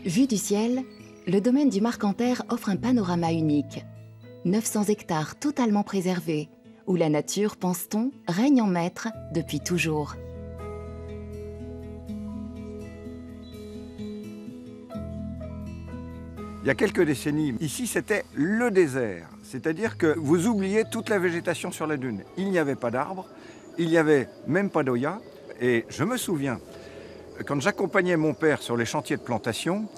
Vu du ciel, le domaine du Marcanterre offre un panorama unique. 900 hectares totalement préservés, où la nature, pense-t-on, règne en maître depuis toujours. Il y a quelques décennies, ici c'était le désert. C'est-à-dire que vous oubliez toute la végétation sur la dune. Il n'y avait pas d'arbres, il n'y avait même pas d'oya. Et je me souviens, quand j'accompagnais mon père sur les chantiers de plantation,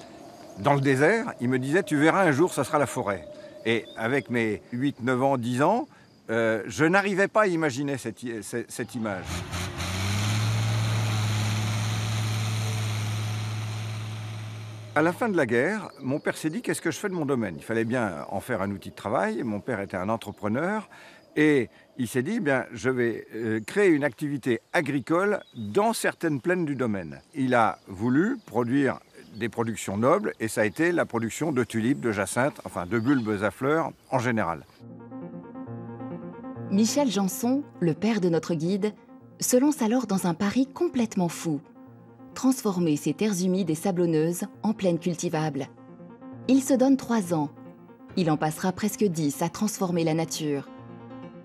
dans le désert, il me disait « tu verras un jour, ça sera la forêt ». Et avec mes 8, 9 ans, 10 ans, je n'arrivais pas à imaginer cette image. À la fin de la guerre, mon père s'est dit « qu'est-ce que je fais de mon domaine ?» Il fallait bien en faire un outil de travail. Mon père était un entrepreneur et il s'est dit « je vais créer une activité agricole dans certaines plaines du domaine ». Il a voulu produire des productions nobles et ça a été la production de tulipes, de jacinthes, enfin de bulbes à fleurs en général. Michel Janson, le père de notre guide, se lance alors dans un pari complètement fou. Transformer ces terres humides et sablonneuses en plaines cultivables. Il se donne 3 ans. Il en passera presque 10 à transformer la nature.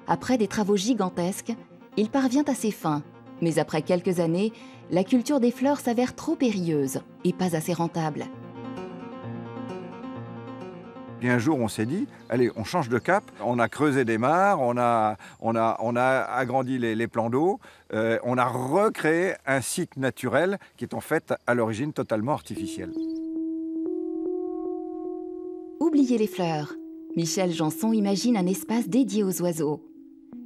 Après des travaux gigantesques, il parvient à ses fins. Mais après quelques années, la culture des fleurs s'avère trop périlleuse et pas assez rentable. Et un jour, on s'est dit, allez, on change de cap. On a creusé des mares, on a agrandi les plans d'eau, on a recréé un site naturel qui est en fait à l'origine totalement artificiel. Oubliez les fleurs. Michel Janson imagine un espace dédié aux oiseaux.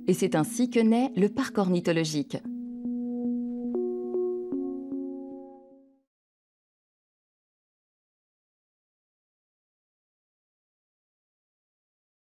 Et c'est ainsi que naît le parc ornithologique.